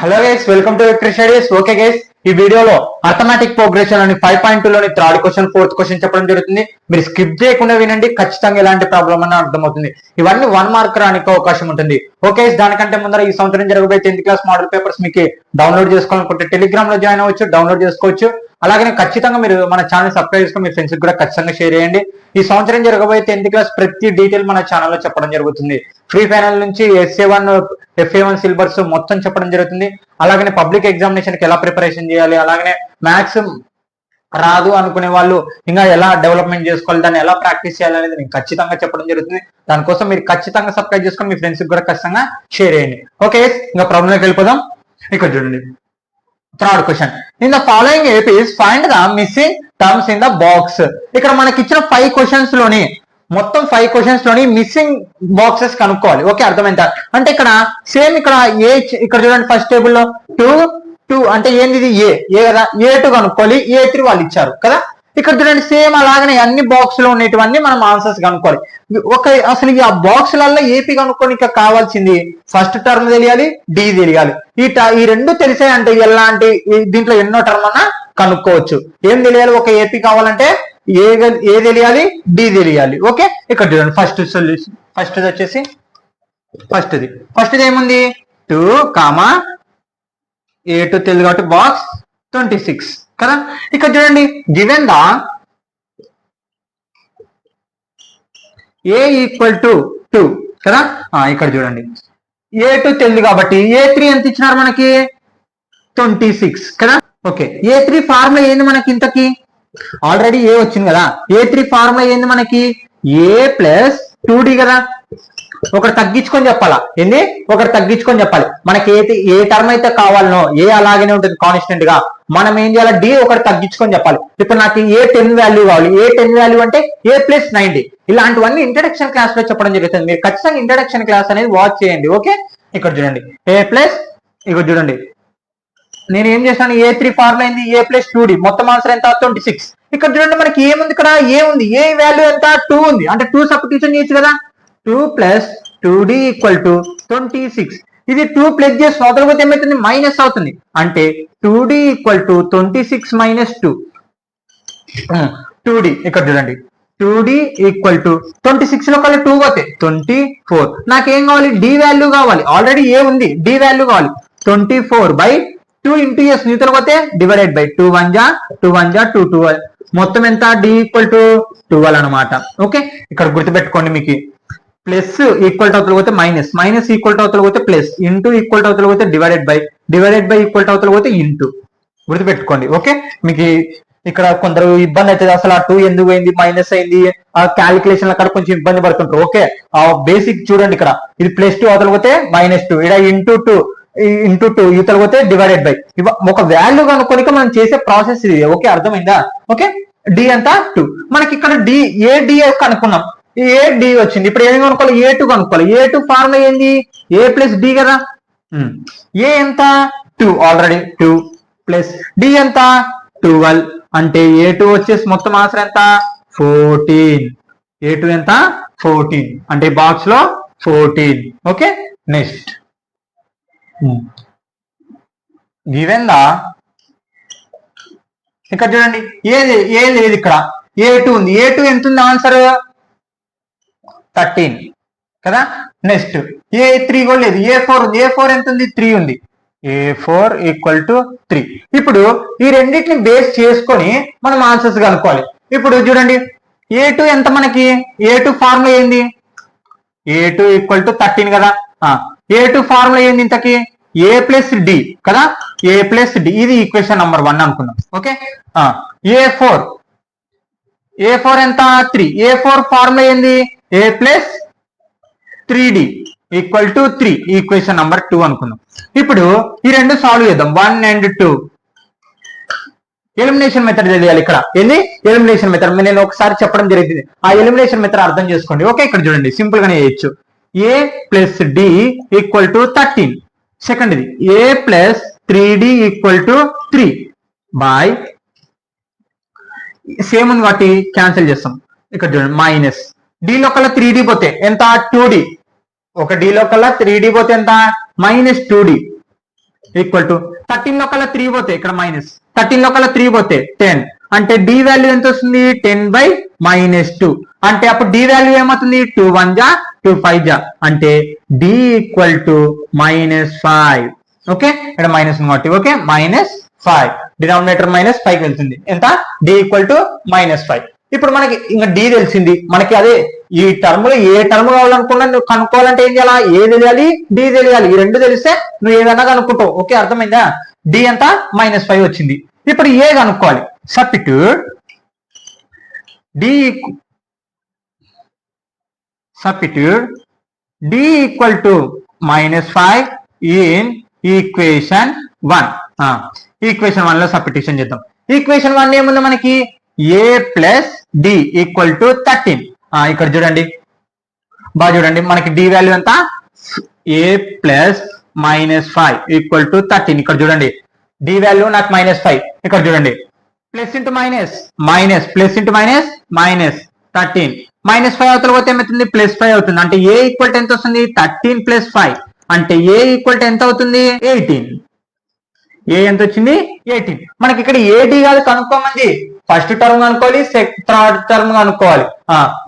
Hello guys, welcome to victory studies. Okay guys, ఈ వీడియోలో arithmetic progression అని 5.2 లోని థర్డ్ క్వశ్చన్, ఫోర్త్ క్వశ్చన్ చెప్పడం జరుగుతుంది. మీరు స్కిప్ చేయకుండా వినండి, ఖచ్చితంగా ఎలాంటి ప్రాబ్లం అన్న అర్థమవుతుంది. ఇవన్నీ 1 మార్క్ రానికి అవకాశం ఉంటుంది. ఓకే, దానికంటే ముందర ఈ సంవత్సరం జరగబోయే 10th క్లాస్ మోడల్ పేపర్స్ మీకు డౌన్లోడ్ చేసుకోవాలనుకుంటే టెలిగ్రామ్ లో జాయిన్ అవ్వచ్చు, డౌన్లోడ్ చేసుకోవచ్చు. అలాగే ఖచ్చితంగా మీరు మన ఛానల్ సబ్స్క్రైబ్ చేసుకుని మీ ఫ్రెండ్స్ కూడా ఖచ్చితంగా షేర్ చేయండి. ఈ సంవత్సరం జరగబోయే 10th క్లాస్ ప్రతి డీటెయిల్ మన ఛానల్లో చెప్పడం జరుగుతుంది. ఫ్రీ ఫైనల్ నుంచి SA1 FA1 సిలబస్ మొత్తం చెప్పడం జరుగుతుంది. అలాగనే పబ్లిక్ ఎగ్జామినేషన్ కి ఎలా ప్రిపరేషన్ చేయాలి, అలాగనే మ్యాథ్స్ రాదు అనుకునే వాళ్ళు ఇంకా ఎలా డెవలప్మెంట్ చేసుకోవాలి, దాన్ని ఎలా ప్రాక్టీస్ చేయాలి అనేది నేను ఖచ్చితంగా చెప్పడం జరుగుతుంది. దానికోసం మీరు ఖచ్చితంగా సబ్స్క్రైబ్ చేసుకొని మీ ఫ్రెండ్స్ కూడా ఖచ్చితంగా షేర్ చేయండి. ఓకే, ఇంకా ప్రాబ్లంలోకి వెళ్ళిపోదాం. ఇక్కడ చూడండి, third question. In the following APIs find the missing terms in the box. ఇక్కడ మనకి ఇచ్చిన 5 క్వశ్చన్స్ లోని మొత్తం 5 క్వశ్చన్స్ లోని మిస్సింగ్ బాక్సెస్ కనుక్కోవాలి. ఓకే, అర్థమైందా? అంటే ఇక్కడ సేమ్ ఇక్కడ ఇక్కడ చూడండి, ఫస్ట్ టేబుల్ లో 2 అంటే ఏంది, ఇది ఏ కదా, A2 కనుక్కోవాలి, A3 వాళ్ళు ఇచ్చారు కదా. ఇక్కడ చూడండి సేమ్ అలాగనే అన్ని బాక్స్ లో ఉండేటివన్నీ మనం ఆన్సర్స్ కనుక్కోవాలి. అసలు ఆ బాక్స్లలో ఏపీ కనుక్కోనికి కావాల్సింది ఫస్ట్ టర్మ్ తెలియాలి, డి తెలియాలి. ఈ రెండు తెలిసాయంటే ఎలాంటి దీంట్లో ఎన్నో టర్మ్ అన్నా కనుక్కోవచ్చు. ఏం తెలియాలి? ఒక ఏపీ కావాలంటే ఏ తెలియాలి, డి తెలియాలి. ఓకే, ఇక్కడ చూడండి ఫస్ట్ సొల్యూషన్. ఫస్ట్ది వచ్చేసి ఫస్ట్ది ఏముంది, 2, A2 తెలుగు కాబట్టి బాక్స్ 26 కదా. ఇక్కడ చూడండి, గివెన్ ద A = 2 కదా. ఇక్కడ చూడండి, A2 తెలుగు కాబట్టి A3 ఎంత ఇచ్చినారు మనకి, 26 కదా. ఓకే, A3 ఫార్ములా ఏంది మనకి, ఇంతకి ఆల్రెడీ ఏ వచ్చింది కదా. A3 ఫార్ములా ఏంది మనకి, A + 2D కదా. ఒకటి తగ్గించుకొని చెప్పాలా, ఏంది ఒకటి తగ్గించుకొని చెప్పాలి. మనకి ఏ టర్మ్ అయితే కావాలనో ఏ అలాగనే ఉంటుంది కాన్స్టెంట్ గా, మనం ఏం చేయాలి, డి ఒకటి తగ్గించుకొని చెప్పాలి. ఇప్పుడు నాకు A10 వాల్యూ కావాలి. A10 వాల్యూ అంటే A + 90. ఇలాంటివన్నీ ఇంట్రడక్షన్ క్లాస్ లో చెప్పడం జరుగుతుంది. మీరు ఖచ్చితంగా ఇంట్రడక్షన్ క్లాస్ అనేది వాచ్ చేయండి. ఓకే, ఇక్కడ చూడండి ఇక్కడ చూడండి, నేను ఏం చేస్తాను, A3 ఫార్ములా ఏంది, A + 2D. మొత్తం ఆన్సర్ ఎంత, 26. ఇక్కడ చూడండి మనకి ఏముంది, ఇక్కడ ఏ ఉంది, ఏ వాల్యూ ఎంత, 2 ఉంది. అంటే 2 సబ్స్టిట్యూషన్ చేయొచ్చు కదా. 2 + 2D = 26. ఇది 2 ప్లస్ చేసి అవతలపోతే ఏమవుతుంది, మైనస్ అవుతుంది. అంటే 2D = 26 - 2. 2D ఇక్కడ చూడండి, 2D = 26 లో కల్లా 2 పోతే 24. నాకేం కావాలి, డి వాల్యూ కావాలి. ఆల్రెడీ ఏ ఉంది, డి వాల్యూ కావాలి. 24/2 × S న్యూతలు పోతే డివైడెడ్ బై 2 1 జా 2 1 జా 2 2 మొత్తం ఎంత, డి = 12 అనమాట. ఓకే, ఇక్కడ గుర్తుపెట్టుకోండి, మీకు ప్లస్ ఈక్వల్ అవతల పోతే మైనస్, మైనస్ ఈక్వల్ అవతల పోతే ప్లస్, ఇంటూ ఈక్వల్ అవతల పోతే డివైడెడ్ బై ఈక్వల్ అవతల పోతే ఇంటూ. గుర్తుపెట్టుకోండి. ఓకే, మీకు ఇక్కడ కొందరు ఇబ్బంది అవుతుంది, అసలు ఆ 2 ఎందుకు అయింది, మైనస్ అయింది, ఆ క్యాలిక్యులేషన్ అక్కడ కొంచెం ఇబ్బంది పడుతుంటారు. ఓకే, ఆ బేసిక్ చూడండి, ఇక్కడ ఇది +2 అవతల పోతే -2, ఇక్కడ ఇంటూ 2 ఇవతల పోతే డివైడెడ్ బై. ఒక వాల్యూ కనుక్కొని మనం చేసే ప్రాసెస్ ఇది. ఓకే, అర్థమైందా? ఓకే, డి అంతా 2. మనకి ఇక్కడ డి కనుక్కున్నాం, డి వచ్చింది. ఇప్పుడు ఏం కనుక్కోవాలి, A2 కనుక్కోవాలి. A2 ఫార్ములా ఏంది, A + D కదా. ఏ ఎంత, 2, ఆల్రెడీ 2 ప్లస్ డి ఎంత, 12. అంటే A2 వచ్చేసి మొత్తం ఆన్సర్ ఎంత, 14. A2 ఎంత, 14. అంటే బాక్స్ లో 14. ఓకే, నెక్స్ట్ గివెన్ ద, ఇక్కడ చూడండి, ఏది లేదు, ఇక్కడ A2 ఉంది. A2 ఎంత ఉంది ఆన్సర్, 13 కదా. నెక్స్ట్ A3 కూడా లేదు, A4 ఉంది. A4 ఎంత ఉంది, 3 ఉంది. A4 = 3. ఇప్పుడు ఈ రెండింటిని బేస్ చేసుకొని మనం ఆన్సర్స్ కనుక్కోవాలి. ఇప్పుడు చూడండి, A2 ఎంత మనకి, A2 ఫార్ములా ఏంది, A2 = 13 కదా. A2 ఫార్ములా ఏంది ఇంతకి, A + D కదా. A + D, ఇది ఈక్వేషన్ నెంబర్ 1 అనుకుందాం. ఓకే, A4 ఎంత, 3. A4 ఫార్ములా ఏంది, A + 3D = 3, ఈక్వేషన్ నెంబర్ 2 అనుకుందాం. ఇప్పుడు ఈ రెండు సాల్వ్ చేద్దాం, 1 and 2. ఎలిమినేషన్ మెథడ్ తెలియాలి. ఇక్కడ ఏంది, ఎలిమినేషన్ మెథడ్ నేను ఒకసారి చెప్పడం జరిగింది, ఆ ఎలిమినేషన్ మెథడ్ అర్థం చేసుకోండి. ఓకే, ఇక్కడ చూడండి, సింపుల్ గానే చేయొచ్చు. A + D = 13. సెకండ్ది A + 3D = 3 బై, సేమ్ ఉంది వాటి క్యాన్సిల్ చేస్తాం. ఇక్కడ చూడండి, మైనస్ D లో కల్లా 3D పోతే ఎంత, 2D. ఒక D లో కల్లా 3D పోతే ఎంత, -2D. ఈక్వల్ టు 13 లో కల్లా 3 పోతే ఇక్కడ మైనస్ 13 లో కల్లా 3 పోతే 10 అంటే డి వాల్యూ ఎంత వస్తుంది 10/-2 అంటే అప్పుడు డి వాల్యూ ఏమవుతుంది 2 1 జా 2 5 జా అంటే డి ఈక్వల్ టు -5 ఓకే ఇక్కడ మైనస్ కాబట్టి ఓకే -5 డినామినేటర్ -5 వెళ్తుంది ఎంత డి ఈక్వల్ టు -5 ఇప్పుడు మనకి ఇంకా డి తెలిసింది మనకి అదే ఈ టర్మ్ లో ఏ టర్మ్ కావాలనుకున్నా నువ్వు కనుక్కోవాలంటే ఏం చేయాలా ఏ తెలియాలి డి తెలియాలి ఈ రెండు తెలిస్తే నువ్వు ఏదన్నా కనుక్కుంటావు ఓకే అర్థమైందా డి ఎంత -5 వచ్చింది ఇప్పుడు ఏ కనుక్కోవాలి substitute d equal to -5 in equation 1 equation 1 లో సబ్స్టిట్యూషన్ చేద్దాం ఈక్వేషన్ 1 ఏముంది మనకి a plus d equal to 13 ఇక్కడ చూడండి బాగా చూడండి మనకి డి వాల్యూ ఎంత a ప్లస్ -5 ఈక్వల్ టు 13 ఇక్కడ చూడండి డి వాల్యూ నాకు -5 ఇక్కడ చూడండి plus into minus plus into minus -13 -5 అవతల పోతే ఏమవుతుంది +5 అవుతుంది అంటే a ఈక్వల్ టు ఎంత వస్తుంది 13 + 5 అంటే a ఈక్వల్ టు ఎంత అవుతుంది 18 ఏ ఎంత వచ్చింది 18 మనకి ఇక్కడ ఏడి కాదు కనుక్కోమంది ఫస్ట్ టర్మ్ కనుక్కోవాలి థర్డ్ టర్మ్ కనుక్కోవాలి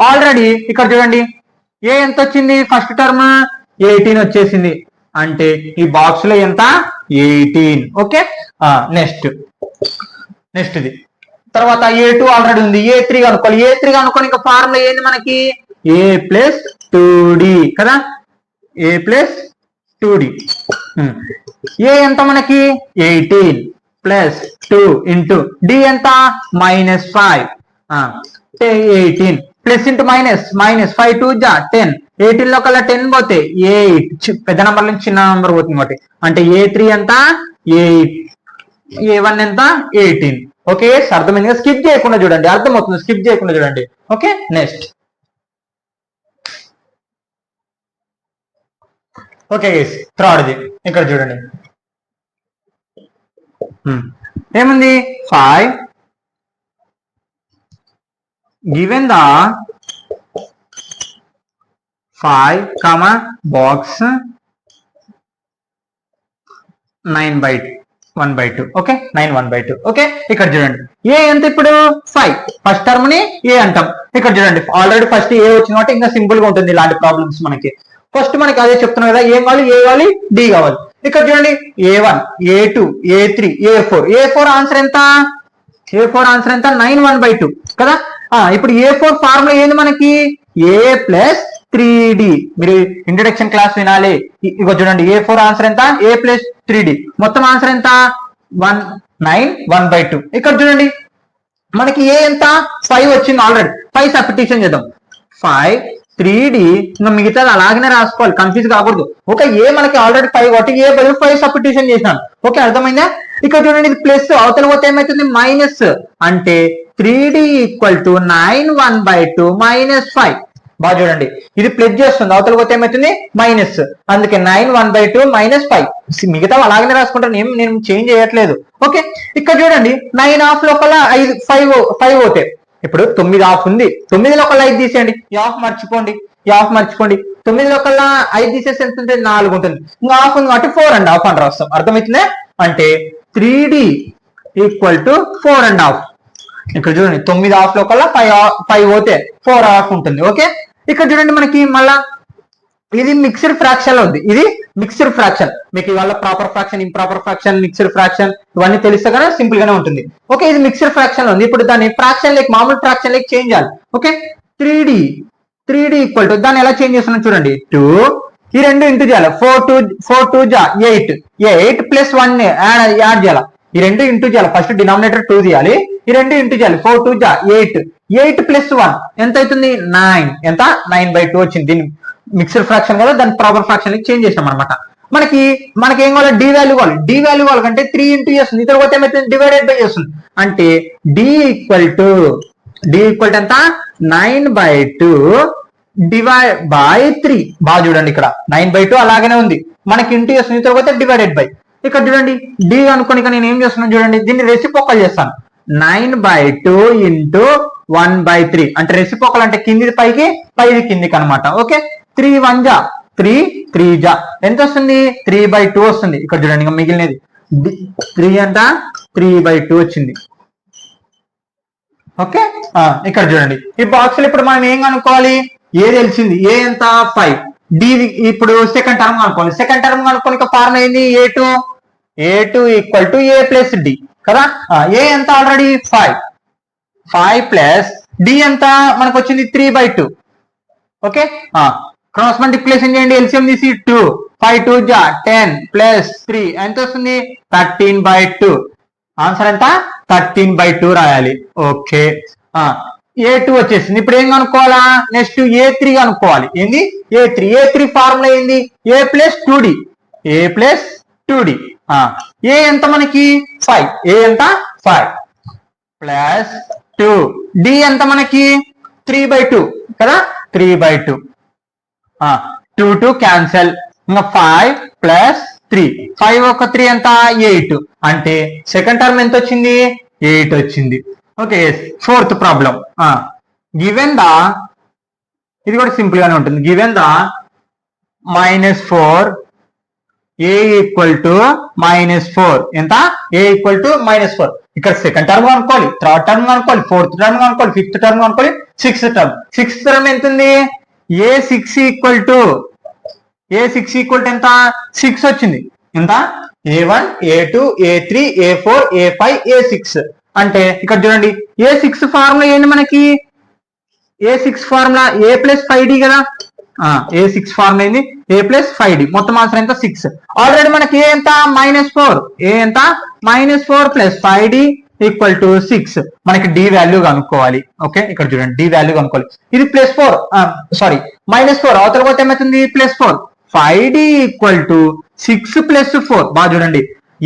ఆల్రెడీ ఇక్కడ చూడండి ఏ ఎంత వచ్చింది ఫస్ట్ టర్మ్ 18 వచ్చేసింది అంటే ఈ బాక్స్ లో ఎంత 18 ఓకే నెక్స్ట్ ఇది తర్వాత A2 ఆల్రెడీ ఉంది A3 కనుక్కోవాలి A3 కనుక్కొని ఇంకా ఫార్ములా ఏంది మనకి a ప్లస్ 2d కదా a ప్లస్ 2d ఏ ఎంత మనకి 18 ప్లస్ 2 ఇంటూ డి ఎంత -5 18 ప్లస్ ఇంటూ మైనస్ 5 2 జా 10 18 లో కల్లా 10 పోతే 8 పెద్ద నంబర్ నుంచి చిన్న నంబర్ పోతుంది కాబట్టి అంటే A3 ఎంత 8 A1 ఎంత 18 ఓకే అర్థమైంది స్కిప్ చేయకుండా చూడండి అర్థమవుతుంది స్కిప్ చేయకుండా చూడండి ఓకే నెక్స్ట్ ఓకే గైస్ థర్డ్ది ఇక్కడ చూడండి ఏముంది 5 given the 5 box 9/1/2 okay 9/1/2 okay ఇక్కడ చూడండి ఏ ఎంత ఇప్పుడు 5 ఫస్ట్ టర్మ్ ని ఏ అంటాం ఇక్కడ చూడండి ఆల్రెడీ ఫస్ట్ ఏ వచ్చింది కాబట్టి ఇంకా సింపుల్ గా ఉంటుంది ఇలాంటి ప్రాబ్లమ్స్ మనకి ఫస్ట్ మనకి అదే చెప్తున్నాం కదా ఏం కావాలి ఏ కావాలి డి కావాలి ఇక్కడ చూడండి A1 A2 A3 A4 answer ఎంత A4 ఆన్సర్ ఎంత 9/1/2 కదా ఇప్పుడు A4 ఫార్ములా ఏంది మనకి a ప్లస్ 3d మీరు ఇంట్రడక్షన్ క్లాస్ వినాలి ఇగో చూడండి A4 ఆన్సర్ ఎంత a ప్లస్ 3d మొత్తం ఆన్సర్ ఎంత 9/1/2 ఇక్కడ చూడండి మనకి ఏ ఎంత 5 వచ్చింది ఆల్రెడీ 5 సబ్స్టిట్యూషన్ చేద్దాం 5 3d ఇంకా మిగతాది అలాగనే రాసుకోవాలి కన్ఫ్యూజ్ కాకూడదు ఓకే ఏ మనకి ఆల్రెడీ 5 కాబట్టి ఏ బదులు 5 సబ్స్టిట్యూషన్ చేసినాను ఓకే అర్థమైందా ఇక్కడ చూడండి ఇది ప్లస్ అవతల పోతే ఏమవుతుంది మైనస్ అంటే 3d ఈక్వల్ టు 9/1/2 -5 బాగా చూడండి ఇది ప్లస్ చేస్తుంది అవతల పోతే ఏమవుతుంది మైనస్ అందుకే 9/1/2 -5 మిగతా అలాగనే రాసుకుంటాను నేను చేంజ్ చేయట్లేదు ఓకే ఇక్కడ చూడండి 9 హాఫ్ లోపల 5 అవుతాయి ఇప్పుడు 9 హాఫ్ ఉంది 9 లో కల్లా 5 తీసేయండి ఈ హాఫ్ మర్చిపోండి 9 లో కల్లా 5 తీసేసి ఎంత ఉంటుంది 4 ఉంటుంది ఇంకా హాఫ్ ఉంది కాబట్టి 4.5 అని రాస్తాం అర్థమవుతుందా అంటే 3d ఈక్వల్ టు 4.5 ఇక్కడ చూడండి 9 హాఫ్ లో కల్లా 5 పోతే 4.5 ఉంటుంది ఓకే ఇక్కడ చూడండి మనకి మళ్ళా ఇది మిక్స్డ్ ఫ్రాక్షన్ లో ఉంది ఇది మిక్స్డ్ ఫ్రాక్షన్ మీకు ఇవాళ proper fraction improper fraction mixed fraction ఇవన్నీ తెలిస్తే కదా సింపుల్ గానే ఉంటుంది ఓకే ఇది మిక్స్డ్ ఫ్రాక్షన్ లో ఉంది ఇప్పుడు దాన్ని ఫ్రాక్షన్ లైక్ మామూలు ఫ్రాక్షన్ లైక్ చేంజ్ చేయాలి ఓకే 3d ఈక్వల్ టు దాన్ని ఎలా చేంజ్ చేస్తున్నాం చూడండి 2 ఈ రెండు ఇంటూ చేయాలి 4 2 జా 8 ప్లస్ 1 యాడ్ చేయాలి ఈ రెండు ఇంటూ చేయాలి ఫస్ట్ డినామినేటర్ 2 తీయాలి ఈ రెండు ఇంటూ చేయాలి 4 2 జా 8 ప్లస్ 1 ఎంత అవుతుంది 9 ఎంత 9/2 వచ్చింది దీన్ని మిక్స్డ్ ఫ్రాక్షన్ కదా దాన్ని ప్రాపర్ ఫ్రాక్షన్ చేంజ్ చేసాం అనమాట మనకి ఏం కావాలి డి వాల్యూ కావాలి అంటే 3 ఇంటూ చేస్తుంది ఇతర పోతే ఏమైతుంది డివైడెడ్ బై చేస్తుంది అంటే డి ఈక్వల్ టు ఎంత 9/2 డివైడ్ బై 3 బాగా చూడండి ఇక్కడ 9/2 అలాగనే ఉంది మనకి ఇంటూ చేస్తుంది ఇతర పోతే డివైడెడ్ బై ఇక్కడ చూడండి డి అనుకోని నేను ఏం చేస్తున్నాను చూడండి దీన్ని రెసిప్రోకల్ చేస్తాను 9/2 ఇంటూ 1/3 అంటే రెసిప్రోకల్ అంటే కింది పైకి కిందికి అనమాట ఓకే 3 1 జా 3 3 జా ఎంత వస్తుంది 3/2 వస్తుంది. ఇక్కడ చూడండి ఇంకా మిగిలినది 3 ఎంత 3/2 వచ్చింది. ఓకే ఇక్కడ చూడండి ఈ బాక్స్ లో ఇప్పుడు మనం ఏం కనుక్కోవాలి, ఏ తెలిసింది, ఏ ఎంత 5, డి ఇప్పుడు సెకండ్ టర్మ్ కనుక్కోవాలి. సెకండ్ టర్మ్ కనుక్కోని ఫార్ములా ఏంది a2 equal to a plus d కదా. ఏ ఎంత ఆల్రెడీ 5 ప్లస్ డి ఎంత మనకు వచ్చింది 3/2. ఓకే క్రాస్ మల్టిప్లికేషన్ చేయండి, ఎల్సిఎం తీసి 2 5 2 జా 10 ప్లస్ 3 ఎంత వస్తుంది 13/2. ఆన్సర్ ఎంత 13/2 రాయాలి. ఓకే a2 వచ్చేసింది. ఇప్పుడు ఏం కనుక్కోవాలా, నెక్స్ట్ a3 కనుక్కోవాలి. ఏంది a3 ఫార్ములా ఏంది a ప్లస్ 2d. ఏ ఎంత మనకి 5, ఏ ఎంత 5 ప్లస్ 2 డి ఎంత మనకి 3/2 కదా 3/2. 2 క్యాన్సల్, ఇంకా 5 ప్లస్ 3 5 ఒక 3 ఎంత 8 అంటే సెకండ్ టర్మ్ ఎంత వచ్చింది 8 వచ్చింది. Okay fourth problem given the, ఇది కూడా సింపుల్ గానే ఉంటుంది. Given the -4 a equal to -4 ఎంత a ఈక్వల్ టు -4. ఇక్కడ సెకండ్ టర్మ్ కనుక్కోవాలి, థర్డ్ టర్మ్ కనుక్కోవాలి, ఫోర్త్ టర్మ్ కనుక్కోవాలి, ఫిఫ్త్ టర్మ్ కనుక్కోవాలి, సిక్స్త్ టర్మ్ ఎంత ఉంది a6 ఈక్వల్ టు ఎంత 6 వచ్చింది. ఎంత a1 a2 a3 a4 a5 a6 అంటే ఇక్కడ చూడండి a6 ఫార్ములా ఏంటి మనకి, a6 formula a plus 5d కదా. a6 ఫార్ములా ఏంది a ప్లస్ 5d. మొత్తం ఆన్సర్ ఎంత 6. ఆల్రెడీ మనకి ఏ ఎంత -4, ఏ ఎంత -4 ప్లస్ 5d ఈక్వల్ టు 6. మనకి డి వాల్యూ కనుక్కోవాలి. ఓకే ఇక్కడ చూడండి డి వాల్యూ కనుక్కోవాలి. ఇది +4 సారీ -4 అవతల పోతే ఏమవుతుంది +4. 5d equal to 6 + 4. బాగా చూడండి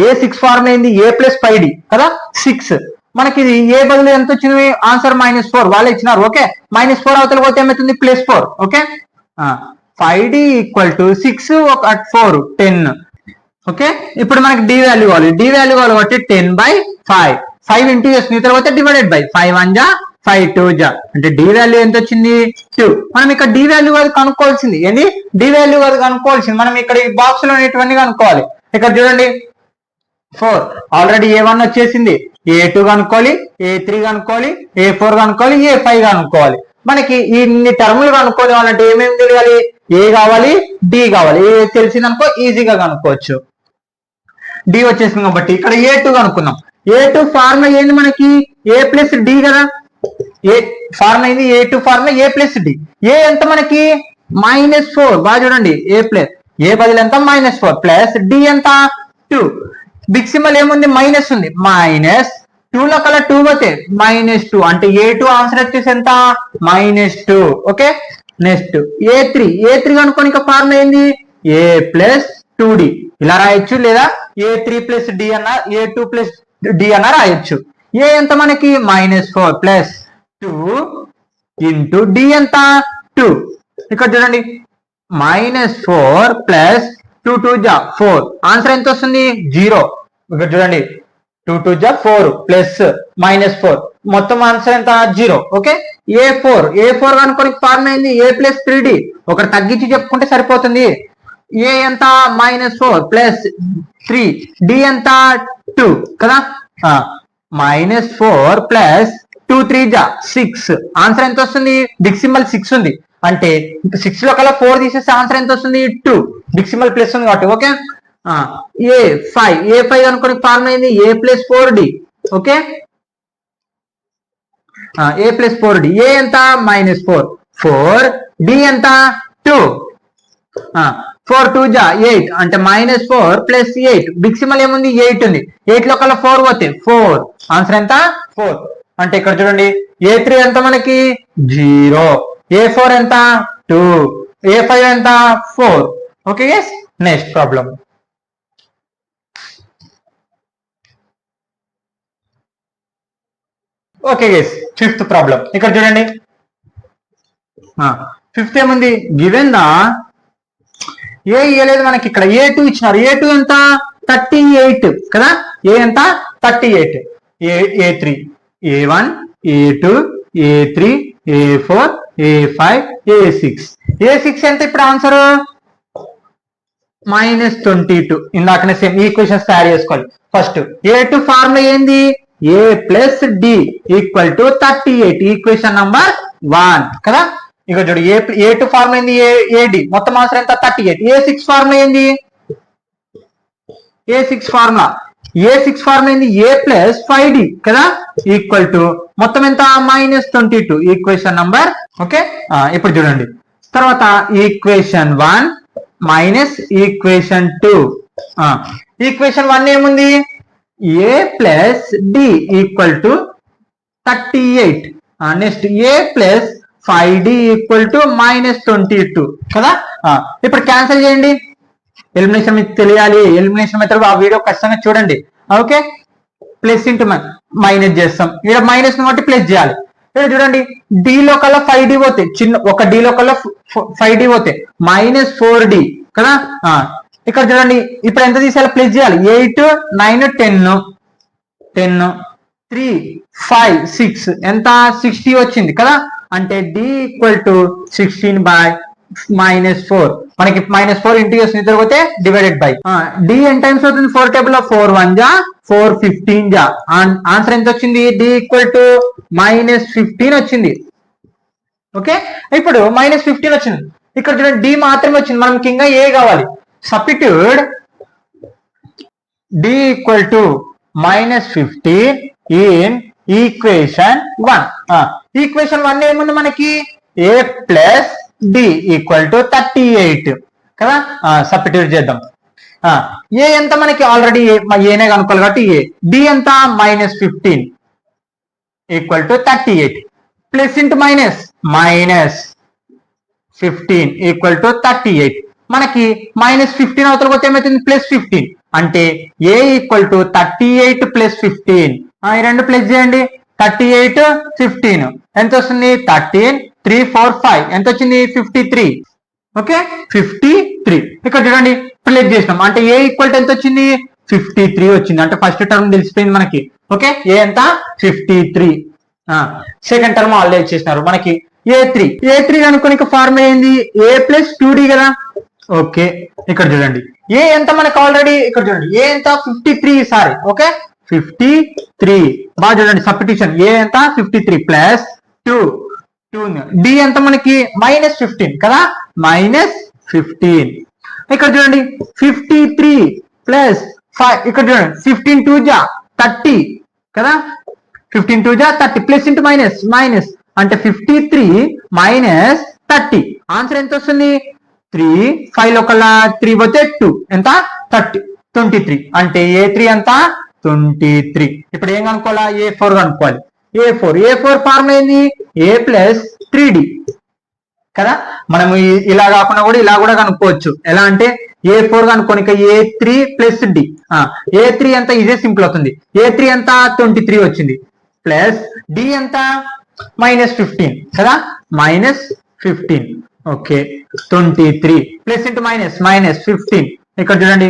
a6 ఫార్ములా ఏంది a ప్లస్ 5d కదా 6. మనకి ఇది ఏ బదులు ఎంత వచ్చింది ఆన్సర్ -4 వాళ్ళే ఇచ్చినారు. ఓకే -4 అవతల పోతే ఏమవుతుంది +4. Okay 5d equal to 6 4 10. Okay ఇప్పుడు మనకి డి వాల్యూ కావాలి. డి వాల్యూ కావాలి కాబట్టి 10/5 5 ఇంటూ చేస్తుంది తర్వాత డివైడెడ్ బై 5 1 జా 5 2 జా అంటే డి వాల్యూ ఎంత వచ్చింది 2. మనం ఇక్కడ డి వాల్యూ కాదు కనుక్కోవాల్సింది. ఏంది డి వాల్యూ కాదు కనుక్కోవాల్సింది, మనం ఇక్కడ ఈ బాక్స్ లో ఇటువంటి కనుక్కోవాలి. ఇక్కడ చూడండి 4 ఆల్రెడీ a1 వచ్చేసింది, a2 కనుక్కోవాలి, a3 కనుక్కోవాలి, a4 కనుక్కోవాలి, a5 కనుక్కోవాలి. మనకి ఇన్ని టర్ములు కనుక్కోవాలంటే ఏమేమి తెలియాలి, ఏ కావాలి డి కావాలి. ఏ తెలిసిందనుకో ఈజీగా కనుక్కోవచ్చు. డి వచ్చేసింది కాబట్టి ఇక్కడ a2 కనుక్కుందాం. a2 ఫార్ములా ఏంది మనకి a ప్లస్ డి కదా. ఏ ఫార్ములా ఏంది a2 formula a plus d. A ఎంత మనకి -4 బాగా చూడండి ఏ బదులు ఎంత -4 ప్లస్ డి ఎంత 2. బిగ్ సింబల్ ఏముంది మైనస్ ఉంది, -2 లో కల్లా 2 పోతే -2 అంటే a2 ఆన్సర్ వచ్చేసి ఎంత -2. ఓకే నెక్స్ట్ a3 కనుక్కొని ఫార్ములా ఏంది a ప్లస్ 2d ఇలా రాయొచ్చు, లేదా a3 ప్లస్ డి అన్న a2 ప్లస్ డి అన్న రాయొచ్చు. ఏ ఎంత మనకి -4 ప్లస్ 2 ఇంటూ డి ఎంత 2. ఇక్కడ చూడండి -4 ప్లస్ 2 2 జా 4 ఆన్సర్ ఎంత వస్తుంది 0. ఇక్కడ చూడండి 2 2 జా 4 ప్లస్ -4 మొత్తం ఆన్సర్ ఎంత 0. ఓకే a4 కనుక్కొని ఫార్ములా ఏంది a ప్లస్ 3d. ఒకటి తగ్గించి చెప్పుకుంటే సరిపోతుంది. ఏ ఎంత -4 ప్లస్ 3 డి ఎంత 2 కదా. -4 ప్లస్ 2 3 జా 6 ఆన్సర్ ఎంత వస్తుంది బిగ్ సింబల్ 6 ఉంది అంటే 6 లో కల్లా 4 తీసేస్తే ఆన్సర్ ఎంత వస్తుంది 2. బిగ్ సింబల్ ప్లస్ ఉంది కాబట్టి. ఓకే a5 అనుకోని ఫార్ములా ఏంది a plus 4d. Okay a plus 4d. ఏ ఎంత -4 డి ఎంత 2. 4 2 జా 8 అంటే -4 ప్లస్ 8 బిగ్ సింబల్ ఏముంది 8 ఉంది. 8 లో కల్లా 4 పోతే 4 ఆన్సర్ ఎంత 4. అంటే ఇక్కడ చూడండి a3 ఎంత మనకి 0, a4 ఎంత 2, a5 ఎంత 4. Okay guys next problem. Okay guys fifth problem. ఇక్కడ చూడండి ఫిఫ్త్ ఏముంది గివెన్ ద ఏ ఇవ్వలేదు మనకి, ఇక్కడ a2 ఇచ్చినారు. a2 ఎంత 38 కదా. ఏ ఎంత 38. a3 a1 a2 a3 a4 a5 a6 ఎంత ఇప్పుడు ఆన్సర్ -22 ఇందాకనే సేమ్ ఈక్వేషన్స్ తయారు చేసుకోవాలి. ఫస్ట్ A2 ఫార్ములా ఏంది, A plus d equal to 38, equation number 1 కదా. ఇక చూడు A2 ఫార్ములా ఏంది, ఏడి మొత్తం ఆన్సర్ ఎంత 38. A6 ఫార్ములా ఏంది, A6 ఫార్ములా ఏంది A ప్లస్ 5D కదా ఈక్వల్ టు మొత్తం ఎంత -22, ఈక్వేషన్ నంబర్. ఓకే ఇప్పుడు చూడండి తర్వాత ఈక్వేషన్ 1 మైనస్ ఈక్వేషన్ 2. ఈక్వేషన్ 1 ఏముంది, A plus d equal to 38. Next A plus 5D equal to -22 కదా. ఇప్పుడు క్యాన్సిల్ చేయండి, ఎలిమినేషన్ మీకు తెలియాలి, ఎలిమినేషన్ మెథడ్ ఆ వీడియో ఖచ్చితంగా చూడండి. ఓకే ప్లస్ ఇంటూ మైనస్ చేస్తాం, ఇక్కడ మైనస్ కాబట్టి ప్లస్ చేయాలి. ఇక్కడ చూడండి డి లో కల్లా 5D పోతే ఒక డి లో కల్లా 5D పోతే -4D కదా. ఇక్కడ చూడండి ఇప్పుడు ఎంత తీసేయాలి, ప్లస్ చేయాలి. 8 9 10 3 5 6 ఎంత 60 వచ్చింది కదా. అంటే డి ఈక్వల్ టు 16/-4. మనకి -4 ఇంటూ చేస్తుంది తిరిగితే divided by d n times అవుతుంది 4 టేబుల్ లో 4 1 జా 4 15 జా. ఆన్సర్ ఎంత వచ్చింది, డి ఈక్వల్ టు -15 వచ్చింది. ఓకే ఇప్పుడు -15 వచ్చింది. ఇక్కడ చూడండి డి మాత్రమే వచ్చింది, మనకి ఇంకా ఏ కావాలి. Substitute d equal to -15 in equation 1. Equation 1 ఏముంది మనకి, A plus d equal to 38 కదా. సబ్స్టిట్యూట్ చేద్దాం. ఏ ఎంత మనకి ఆల్రెడీ ఏనే కనుక్కోవాలి కాబట్టి ఏ. డి ఎంత -15 equal to 38 plus into -15 equal to 38. మనకి -15 అవతల పోతే ఏమవుతుంది, +15 అంటే ఏ ఈక్వల్ టు 38 + 15. ఈ రెండు ప్లస్ చేయండి, 38 15 ఎంత వస్తుంది 13 3 4 5 ఎంత వచ్చింది 53. ఓకే 53. ఇక్కడ చూడండి ప్లస్ చేసినాం అంటే ఏ ఈక్వల్ టు ఎంత వచ్చింది 53 వచ్చింది. అంటే ఫస్ట్ టర్మ్ తెలిసిపోయింది మనకి. ఓకే ఏ ఎంత 53. సెకండ్ టర్మ్ ఆల్రెడీ ఇచ్చేసినారు మనకి A3 అనుకోని ఫార్ములా ఏంది, A ప్లస్ 2D కదా. ఓకే ఇక్కడ చూడండి ఏ ఎంత మనకి ఆల్రెడీ, ఇక్కడ చూడండి ఏ ఎంత 53 సారీ. ఓకే 53 బాగా చూడండి సబ్స్టిట్యూషన్. ఏ ఎంత 53 ప్లస్ 2 డి ఎంత మనకి -15 కదా, -15. ఇక్కడ చూడండి 53 ప్లస్ 5 ఇక్కడ చూడండి 15 2 జా 30 కదా, 15 2 జా 30 ప్లస్ ఇంటూ మైనస్ అంటే 53 - 30. ఆన్సర్ ఎంత వస్తుంది 3 5 లో కల్లా 3 పోతే 2 ఎంత 30 23 అంటే A3 ఎంత 23. ఇప్పుడు ఏం కనుక్కోవాలా, A4 కనుక్కోవాలి. A4 ఫార్ములా ఏంది A ప్లస్ 3D కదా. మనం ఇలా కాకుండా కూడా ఇలా కూడా కనుక్కోవచ్చు. ఎలా అంటే A4 కనుక్కోని A3 plus D. A3 ఎంత ఇదే సింపుల్ అవుతుంది. A3 ఎంత 23 వచ్చింది ప్లస్ డి ఎంత -15 కదా, -15. Okay 23 plus into -15. ఇక్కడ చూడండి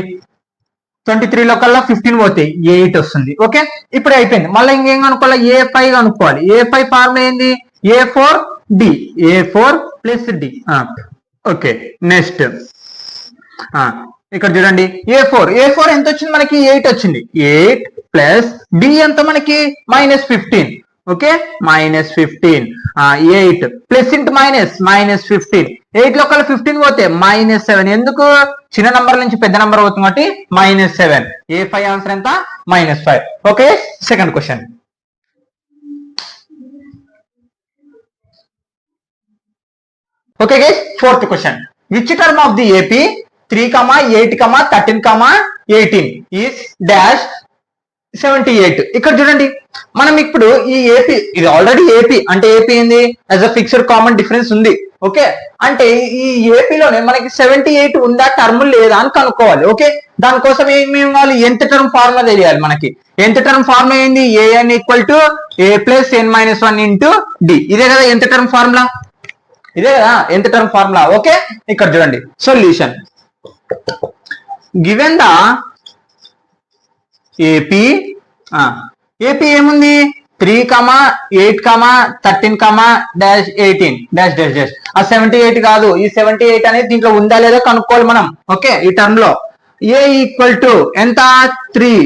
23 లో కల్లా 15 పోతే 8 వస్తుంది. ఓకే ఇప్పుడు అయిపోయింది. మళ్ళీ ఇంకేం కనుక్కోవాలి, A5 కనుక్కోవాలి. A5 ఫార్ములా ఏంది A4 plus D. Okay next ఇక్కడ చూడండి A4 ఎంత వచ్చింది మనకి 8 వచ్చింది. 8 ప్లస్ డి ఎంత మనకి -15. Okay -15 8 plus into -15. 8 లో కల్లా 15 పోతే -7. ఎందుకు చిన్న నంబర్ నుంచి పెద్ద నంబర్ అవుతుంది కాబట్టి -7. A5 ఆన్సర్ ఎంత -5. Okay second question. Okay guys fourth question. Which term of the AP 3, 8, 13, 18 is dash 78. ఇక్కడ చూడండి మనం ఇప్పుడు ఈ ఏపీ ఇది ఆల్రెడీ ఏపీ అంటే ఏపీ ఏంది as a fixed common difference ఉంది. ఓకే అంటే ఈ ఏపీలోనే మనకి 78 ఉందా టర్మ్ లేదా అని కనుక్కోవాలి. ఓకే దానికోసం ఏమేమి కావాలి, ఎంత టర్మ్ ఫార్ములా తెలియాలి మనకి. ఎంత టర్మ్ ఫార్ములా ఏంది an equal to a plus n-1 into d. ఇదే కదా ఎంత టర్మ్ ఫార్ములా, ఇదే కదా ఎంత టర్మ్ ఫార్ములా. ఓకే ఇక్కడ చూడండి సొల్యూషన్. గివెన్ ద ఏపీ ఏముంది 3,8,13,18 ఆ 78 కాదు, ఈ 78 అనేది దీంట్లో ఉందా లేదా కనుక్కోవాలి మనం. ఓకే, ఈ టర్మ్ లో ఏ ఈక్వల్ టు ఎంత 3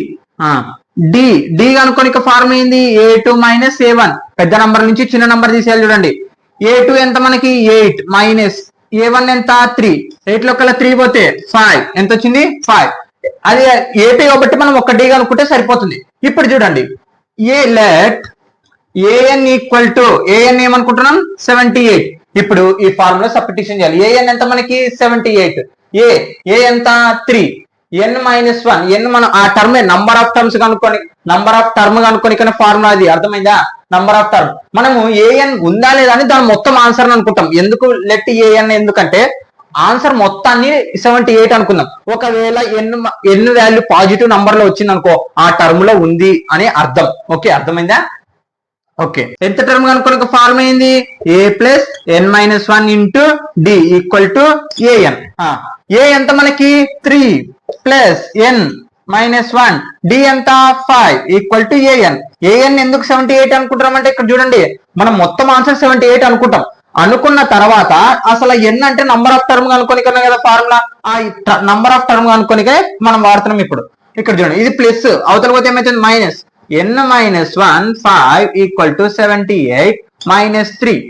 డి డి కనుక్కొని ఫార్ములా ఏంది A2 మైనస్ A1. పెద్ద నంబర్ నుంచి చిన్న నంబర్ తీసేయాలి చూడండి. A2 ఎంత మనకి 8 మైనస్ A1 ఎంత 3. 8 లో కల్లా 3 పోతే 5 ఎంత వచ్చింది 5. అది A2 కాబట్టి మనం ఒక డి కనుక్కుంటే సరిపోతుంది. ఇప్పుడు చూడండి a let a n equal to a n ఏమనుకుంటున్నాం 78. ఇప్పుడు ఈ ఫార్ములా సబ్స్టిట్యూషన్ చేయాలి. ఏఎన్ ఎంత మనకి 78. ఏ ఎంత 3 n మైనస్ 1 n మనం ఆ టర్మ్ నంబర్ ఆఫ్ టర్మ్స్ కనుక్కొని నంబర్ ఆఫ్ టర్మ్ కనుక్కొని ఇక్కడ ఫార్ములా అది అర్థమైందా. నంబర్ ఆఫ్ టర్మ్ మనము ఏఎన్ ఉందా లేదా అని దాని మొత్తం ఆన్సర్ అనుకుంటాం. ఎందుకు లెట్ ఏఎన్ ఎందుకంటే ఆన్సర్ మొత్తాన్ని 78 అనుకుందాం. ఒకవేళ ఎన్ వాల్యూ పాజిటివ్ నంబర్ లో వచ్చింది అనుకో ఆ టర్మ్ లో ఉంది అని అర్థం. ఓకే, అర్థమైందా. ఓకే, ఎంత టర్మ్ కనుక్కొని ఫార్ములా ఏంది a plus n minus 1 into d equal to a n. A ఎంత మనకి 3 ప్లస్ ఎన్ మైనస్ 1 డి ఎంత 5 ఈక్వల్ టు ఏఎన్. ఏఎన్ ఎందుకు 78 అనుకుంటున్నాం అంటే ఇక్కడ చూడండి మనం మొత్తం ఆన్సర్ 78 అనుకుంటాం. అనుకున్న తర్వాత అసలు ఎన్ అంటే నంబర్ ఆఫ్ టర్మ్ కనుక్కొని కదా ఫార్ములా. ఆ నంబర్ ఆఫ్ టర్మ్ కనుక్కొనికే మనం వాడుతున్నాం. ఇప్పుడు ఇక్కడ చూడండి ఇది ప్లస్ అవతల పోతే ఏమైతుంది minus n minus 1 5 equal to 78 minus 3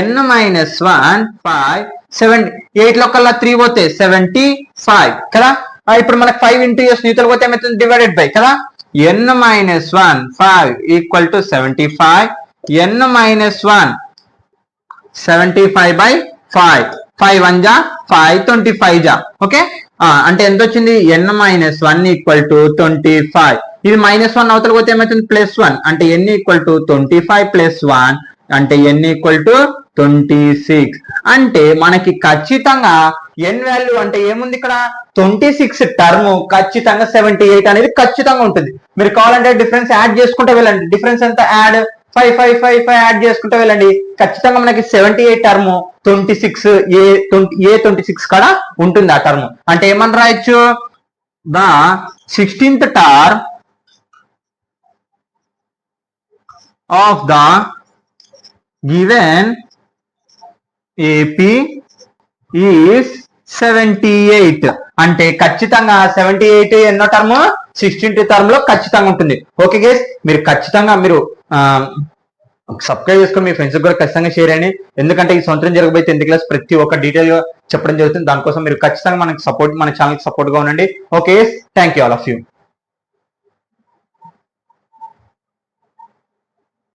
n minus 1 5 78 లో కల్లా 3 పోతే 75 కదా. ఇప్పుడు మనకి 5 ఇంటూ ఎస్ న్యూతలు పోతే ఏమైతుంది డివైడెడ్ బై కదా. n minus 1 5 equal to 75 n minus 1 75 by 5 5 1 జా 5 25 జా. ఓకే, అంటే ఎంత వచ్చింది n మైనస్ 1 ఈక్వల్ టు 25. ఇది మైనస్ 1 అవతల పోతే ఏమవుతుంది ప్లస్ 1 అంటే n ఈక్వల్ టు 25 ప్లస్ 1 అంటే n ఈక్వల్ టు 26. అంటే మనకి ఖచ్చితంగా n వాల్యూ అంటే ఏముంది ఇక్కడ 26 టర్మ్ ఖచ్చితంగా 78 అనేది ఖచ్చితంగా ఉంటుంది. మీరు కావాలంటే డిఫరెన్స్ యాడ్ చేసుకుంటే వెళ్ళండి. డిఫరెన్స్ ఎంత యాడ్ 5 5 5 5 యాడ్ చేసుకుంటే వెళ్ళండి. ఖచ్చితంగా మనకి 78 టర్మ్ 26 ఏ 26 కాడ ఉంటుంది ఆ టర్మ్. అంటే ఏమని రాయొచ్చు the 16th term of the given AP is 78. అంటే ఖచ్చితంగా 78 ఎన్నో టర్మ్ 16th టర్మ్ లో ఖచ్చితంగా ఉంటుంది. ఓకే గైస్, మీరు ఖచ్చితంగా మీరు సబ్స్క్రైబ్ చేసుకొని మీ ఫ్రెండ్స్ కూడా ఖచ్చితంగా షేర్ చేయండి. ఎందుకంటే ఈ సంవత్సరం జరగబోయే 10th క్లాస్ ప్రతి ఒక్క డీటెయిల్ గా చెప్పడం జరుగుతుంది. దానికోసం మీరు ఖచ్చితంగా మన ఛానల్ కి సపోర్ట్ గా ఉండండి. Okay, thank you all of you.